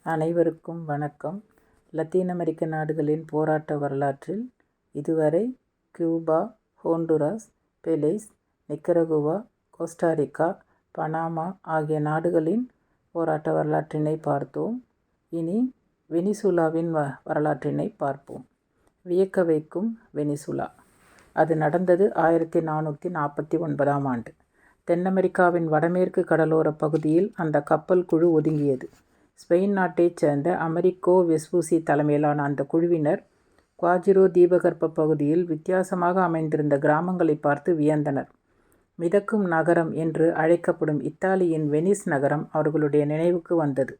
அனைவருக்கும் வணக்கம். லத்தீன் அமெரிக்க நாடுகளின் போராட்ட வரலாற்றில் இதுவரை Cuba, Honduras, Belize, Nicaragua, Costa Rica, Panama ஆகிய நாடுகளின் போராட்ட வரலாற்றினை பார்த்தோம். இனி வெனிசுலாவின் வரலாற்றினை பார்ப்போம். வியக்க வைக்கும் வெனிசுலா. அது நடந்தது 1449ஆம் ஆண்டு. தென் அமெரிக்காவின் வடமேற்கு கடலோர பகுதியில் அந்த கப்பல் குழு ஒதுங்கியது. ஸ்பெயின் நாட்டைச் சேர்ந்த அமெரிக்கோ வெஸ்பூசி தலைமையிலான அந்த குழுவினர் குவாஜிரோ தீபகற்ப பகுதியில் வித்தியாசமாக அமைந்திருந்த கிராமங்களை பார்த்து வியந்தனர். மிதக்கும் நகரம் என்று அழைக்கப்படும் இத்தாலியின் வெனிஸ் நகரம் அவர்களுடைய நினைவுக்கு வந்தது.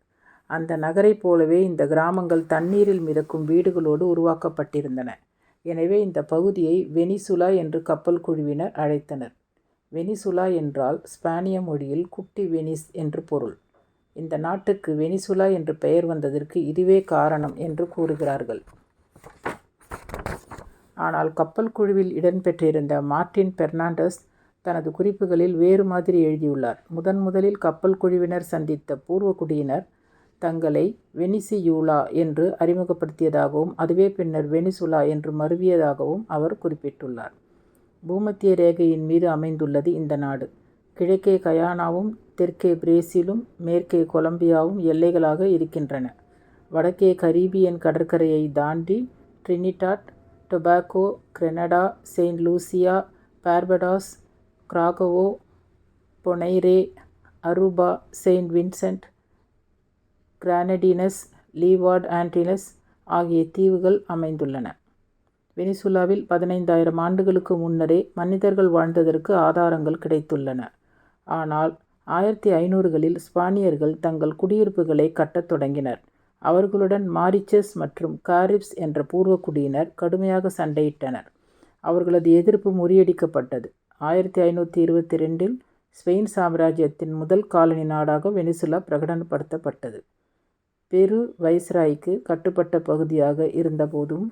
அந்த நகரைப் போலவே இந்த கிராமங்கள் தண்ணீரில் மிதக்கும் வீடுகளோடு உருவாக்கப்பட்டிருந்தன. எனவே இந்த பகுதியை வெனிசுலா என்று கப்பல் குழுவினர் அழைத்தனர். வெனிசுலா என்றால் ஸ்பானிய மொழியில் குட்டி வெனிஸ் என்று பொருள். இந்த நாட்டுக்கு வெனிசுலா என்று பெயர் வந்ததற்கு இதுவே காரணம் என்று கூறுகிறார்கள். ஆனால் கப்பல் குழுவில் இடம்பெற்றிருந்த மார்டின் பெர்னாண்டஸ் தனது குறிப்புகளில் வேறு மாதிரி எழுதியுள்ளார். முதலில் கப்பல் குழுவினர் சந்தித்த பூர்வகுடியினர் தங்களை வெனிசியூலா என்று அறிமுகப்படுத்தியதாகவும் அதுவே பின்னர் வெனிசுலா என்று மருவியதாகவும் அவர் குறிப்பிட்டுள்ளார். பூமத்திய ரேகையின் மீது அமைந்துள்ளது இந்த நாடு. கிழக்கே கயானாவும் தெற்கே பிரேசிலும் மேற்கே கொலம்பியாவும் எல்லைகளாக இருக்கின்றன. வடக்கே கரீபியன் கடற்கரையை தாண்டி Trinidad, Tobago, Grenada, Saint Lucia, Barbados, Curacao, Bonaire, Aruba, Saint Vincent, Grenadines, Leeward Antilles ஆகிய தீவுகள் அமைந்துள்ளன. வெனிசுலாவில் 15,000 ஆண்டுகளுக்கு முன்னரே மனிதர்கள் வாழ்ந்ததற்கு ஆதாரங்கள் கிடைத்துள்ளன. ஆனால் 1500களில் ஸ்பானியர்கள் தங்கள் குடியிருப்புகளை கட்டத் தொடங்கினர். அவர்களுடன் மாரிச்சஸ் மற்றும் காரிப்ஸ் என்ற பூர்வகுடியினர் கடுமையாக சண்டையிட்டனர். அவர்களது எதிர்ப்பு முறியடிக்கப்பட்டது. 1522இல் ஸ்பெயின் சாம்ராஜ்யத்தின் முதல் காலனி நாடாக வெனிசுலா பிரகடனப்படுத்தப்பட்டது. பெரு வைஸ்ராய்க்கு கட்டுப்பட்ட பகுதியாக இருந்தபோதும்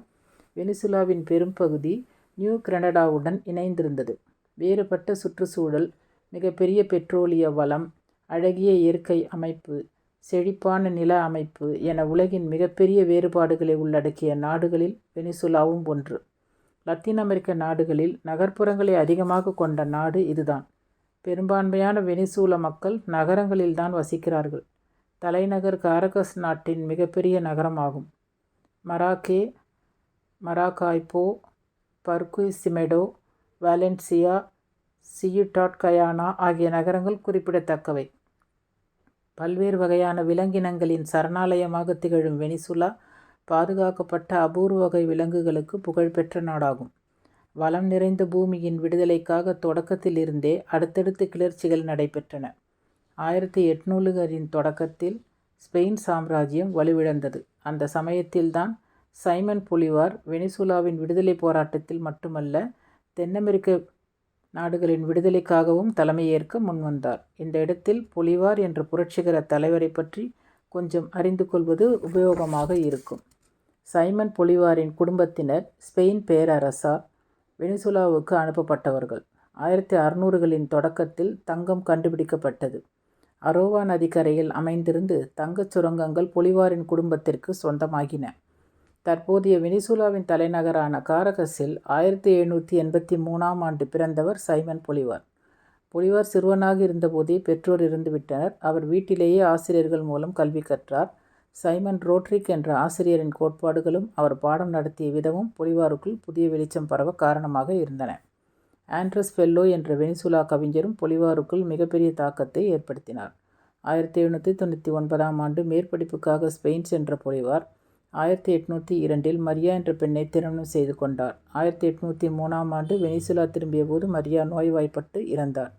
வெனிசுலாவின் பெரும்பகுதி நியூ கிரெனடாவுடன் இணைந்திருந்தது. வேறுபட்ட சுற்றுச்சூழல், மிகப்பெரிய பெட்ரோலிய வளம், அழகிய இயற்கை அமைப்பு, செழிப்பான நில அமைப்பு என உலகின் மிகப்பெரிய வேறுபாடுகளை உள்ளடக்கிய நாடுகளில் வெனிசுலாவும் ஒன்று. லத்தீன் அமெரிக்க நாடுகளில் நகர்ப்புறங்களை அதிகமாக கொண்ட நாடு இதுதான். பெரும்பான்மையான வெனிசூல மக்கள் நகரங்களில்தான் வசிக்கிறார்கள். தலைநகர் காரகஸ் நாட்டின் மிகப்பெரிய நகரமாகும். மராகாய்போ, பர்குய்சிமெடோ, வாலென்சியா, சியுடாட் கயானா ஆகிய நகரங்கள் குறிப்பிடத்தக்கவை. பல்வேறு வகையான விலங்கினங்களின் சரணாலயமாக திகழும் வெனிசுலா பாதுகாக்கப்பட்ட அபூர்வ வகை விலங்குகளுக்கு புகழ்பெற்ற நாடாகும். வளம் நிறைந்த பூமியின் விடுதலைக்காக தொடக்கத்தில் இருந்தே அடுத்தடுத்து கிளர்ச்சிகள் நடைபெற்றன. 1800களின் தொடக்கத்தில் ஸ்பெயின் சாம்ராஜ்யம் வலுவிழந்தது. அந்த சமயத்தில்தான் சைமன் பொலிவார் வெனிசுலாவின் விடுதலை போராட்டத்தில் மட்டுமல்ல, தென் அமெரிக்க நாடுகளின் விடுதலைக்காகவும் தலைமையேற்க முன்வந்தார். இந்த இடத்தில் பொலிவார் என்ற புரட்சிகர தலைவரை பற்றி கொஞ்சம் அறிந்து கொள்வது உபயோகமாக இருக்கும். சைமன் பொலிவாரின் குடும்பத்தினர் ஸ்பெயின் பேரரசால் வெனிசுலாவுக்கு அனுப்பப்பட்டவர்கள். 1600களின் தொடக்கத்தில் தங்கம் கண்டுபிடிக்கப்பட்டது. அரோவா நதிக்கரையில் அமைந்திருந்து தங்கச் சுரங்கங்கள் பொலிவாரின் குடும்பத்திற்கு சொந்தமாகின. தற்போதைய வெனிசுலாவின் தலைநகரான காரகஸில் 1783ஆம் ஆண்டு பிறந்தவர் சைமன் பொலிவார். பொலிவார் சிறுவனாக இருந்தபோதே பெற்றோர் இறந்துவிட்டனர். அவர் வீட்டிலேயே ஆசிரியர்கள் மூலம் கல்வி கற்றார். சைமன் ரோட்ரிக் என்ற ஆசிரியரின் கோட்பாடுகளும் அவர் பாடம் நடத்திய விதமும் பொலிவாருக்குள் புதிய வெளிச்சம் பரவ காரணமாக இருந்தன. ஆண்ட்ரஸ் ஃபெல்லோ என்ற வெனிசுலா கவிஞரும் பொலிவாருக்குள் மிகப்பெரிய தாக்கத்தை ஏற்படுத்தினார். 1799ஆம் ஆண்டு மேற்படிப்புக்காக ஸ்பெயின் சென்ற பொலிவார் 1802இல் மரியா என்ற பெண்ணை திருமணம் செய்து கொண்டார். 1803ஆம் ஆண்டு வெனிசுலா திரும்பிய போது மரியா நோய்வாய்ப்பட்டு இறந்தார்.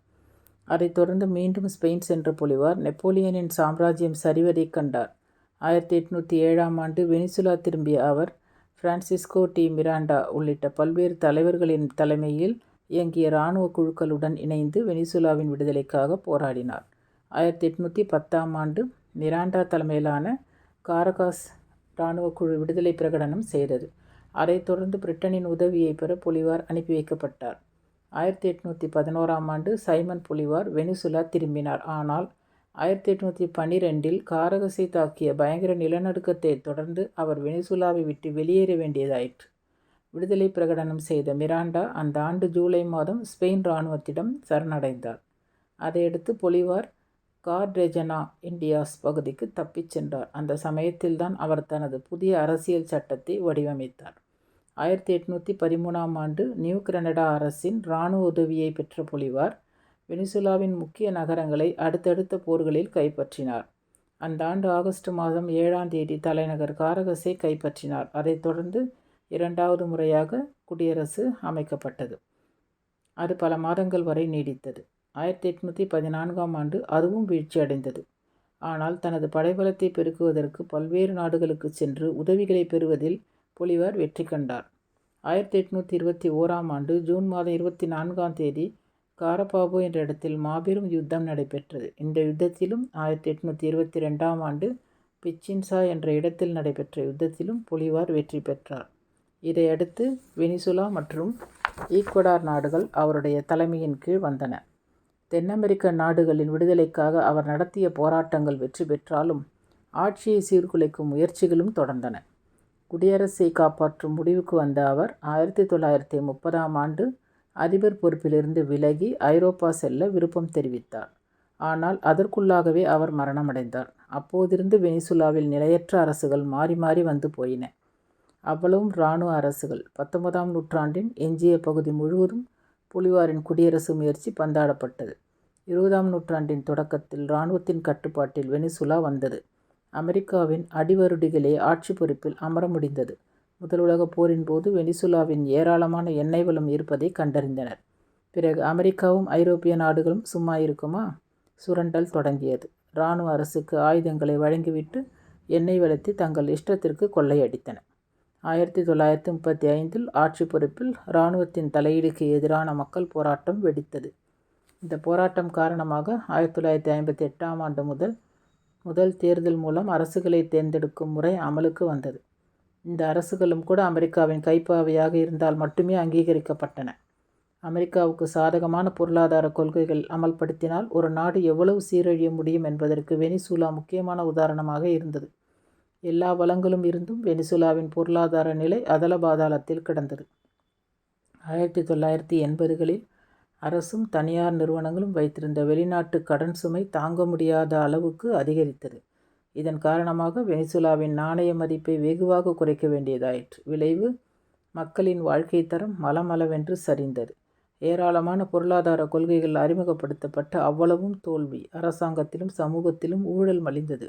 அதைத் தொடர்ந்து மீண்டும் ஸ்பெயின் சென்ற பொலிவார் நெப்போலியனின் சாம்ராஜ்யம் சரிவதைக் கண்டார். 1807ஆம் ஆண்டு வெனிசுலா திரும்பிய அவர் பிரான்சிஸ்கோ டி மிராண்டா உள்ளிட்ட பல்வேறு தலைவர்களின் தலைமையில் இயங்கிய இராணுவ குழுக்களுடன் இணைந்து வெனிசுலாவின் விடுதலைக்காக போராடினார். 1810ஆம் ஆண்டு மிராண்டா தலைமையிலான காரகாஸ் இராணுவ குழு விடுதலை பிரகடனம் செய்தது. அதைத் தொடர்ந்து பிரிட்டனின் உதவியை பெற பொலிவார் அனுப்பி வைக்கப்பட்டார். 1811ஆம் ஆண்டு சைமன் பொலிவார் வெனிசுலா திரும்பினார். ஆனால் 1812 காரகசை தாக்கிய பயங்கர நிலநடுக்கத்தை தொடர்ந்து அவர் வெனிசுலாவை விட்டு வெளியேற வேண்டியதாயிற்று. விடுதலை பிரகடனம் செய்த மிராண்டா அந்த ஆண்டு ஜூலை மாதம் ஸ்பெயின் இராணுவத்திடம் சரணடைந்தார். அதையடுத்து பொலிவார் கார்டெஜனா இண்டியாஸ் பகுதிக்கு தப்பிச் சென்றார். அந்த சமயத்தில்தான் அவர் தனது புதிய அரசியல் சட்டத்தை வடிவமைத்தார். 1813ஆம் ஆண்டு நியூ கிரனடா அரசின் இராணுவ உதவியை பெற்ற பொலிவார் வெனிசுலாவின் முக்கிய நகரங்களை அடுத்தடுத்த போர்களில் கைப்பற்றினார். அந்த ஆண்டு ஆகஸ்ட் மாதம் 7ஆம் தேதி தலைநகர் காரகஸை கைப்பற்றினார். அதைத் தொடர்ந்து இரண்டாவது முறையாக குடியரசு அமைக்கப்பட்டது. அது பல மாதங்கள் வரை நீடித்தது. 1814ஆம் ஆண்டு அதுவும் வீழ்ச்சியடைந்தது. ஆனால் தனது படைபலத்தை பெருக்குவதற்கு பல்வேறு நாடுகளுக்கு சென்று உதவிகளை பெறுவதில் பொலிவார் வெற்றி கண்டார். 1821ஆம் ஆண்டு ஜூன் மாதம் 24ஆம் தேதி காரபாபோ என்ற இடத்தில் மாபெரும் யுத்தம் நடைபெற்றது. இந்த யுத்தத்திலும் 1822ஆம் ஆண்டு பிச்சின்சா என்ற இடத்தில் நடைபெற்ற யுத்தத்திலும் பொலிவார் வெற்றி பெற்றார். இதையடுத்து வெனிசுலா மற்றும் ஈக்வடார் நாடுகள் அவருடைய தலைமையின் கீழ் வந்தன. தென் அமெரிக்க நாடுகளின் விடுதலைக்காக அவர் நடத்திய போராட்டங்கள் வெற்றி பெற்றாலும் ஆட்சியை சீர்குலைக்கும் முயற்சிகளும் தொடர்ந்தன. குடியரசை காப்பாற்றும் முடிவுக்கு வந்த அவர் 1930ஆம் ஆண்டு அதிபர் பொறுப்பிலிருந்து விலகி ஐரோப்பா செல்ல விருப்பம் தெரிவித்தார். ஆனால் அதற்குள்ளாகவே அவர் மரணமடைந்தார். அப்போதிருந்து வெனிசுலாவில் நிலையற்ற அரசுகள் மாறி மாறி வந்து போயின. அவ்வளவும் இராணுவ அரசுகள். 19ஆம் நூற்றாண்டின் எஞ்சிய பகுதி முழுவதும் பொலிவாரின் குடியரசு முயற்சி பந்தாடப்பட்டது. 20ஆம் நூற்றாண்டின் தொடக்கத்தில் இராணுவத்தின் கட்டுப்பாட்டில் வெனிசுலா வந்தது. அமெரிக்காவின் அடிவருடிகளே ஆட்சி பொறுப்பில் அமர முடிந்தது. முதல் உலகப் போரின் போது வெனிசுலாவின் ஏராளமான எண்ணெய் வளம் இருப்பதை கண்டறிந்தனர். பிறகு அமெரிக்காவும் ஐரோப்பிய நாடுகளும் சும்மா இருக்குமா? சுரண்டல் தொடங்கியது. இராணுவ அரசுக்கு ஆயுதங்களை வழங்கிவிட்டு எண்ணெய் வளத்தை தங்கள் இஷ்டத்திற்கு கொள்ளையடித்தன. 1935இல் ஆட்சி பொறுப்பில் இராணுவத்தின் தலையீடுக்கு எதிரான மக்கள் போராட்டம் வெடித்தது. இந்த போராட்டம் காரணமாக 1958ஆம் ஆண்டு முதல் தேர்தல் மூலம் அரசுகளை தேர்ந்தெடுக்கும் முறை அமலுக்கு வந்தது. இந்த அரசுகளும் கூட அமெரிக்காவின் கைப்பாவையாக இருந்தால் மட்டுமே அங்கீகரிக்கப்பட்டன. அமெரிக்காவுக்கு சாதகமான பொருளாதார கொள்கைகள் அமல்படுத்தினால் ஒரு நாடு எவ்வளவு சீரழிய முடியும் என்பதற்கு வெனிசுலா முக்கியமான உதாரணமாக இருந்தது. எல்லா வளங்களும் இருந்தும் வெனிசுலாவின் பொருளாதார நிலை அதல பாதாளத்தில் கிடந்தது. 1980களில் அரசும் தனியார் நிறுவனங்களும் வைத்திருந்த வெளிநாட்டு கடன் சுமை தாங்க முடியாத அளவுக்கு அதிகரித்தது. இதன் காரணமாக வெனிசுலாவின் நாணய மதிப்பை வெகுவாக குறைக்க வேண்டியதாயிற்று. விளைவு, மக்களின் வாழ்க்கை தரம் மலமளவென்று சரிந்தது. ஏராளமான பொருளாதார கொள்கைகள் அறிமுகப்படுத்தப்பட்ட அவ்வளவும் தோல்வி. அரசாங்கத்திலும் சமூகத்திலும் ஊழல் மலிந்தது.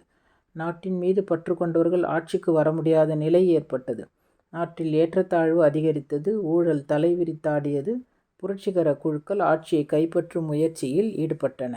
நாட்டின் மீது பற்று கொண்டவர்கள் ஆட்சிக்கு வர முடியாத நிலை ஏற்பட்டது. நாட்டில் ஏற்றத்தாழ்வு அதிகரித்தது. ஊழல் தலைவிரித்தாடியது. புரட்சிகர குழுக்கள் ஆட்சியை கைப்பற்றும் முயற்சியில் ஈடுபட்டன.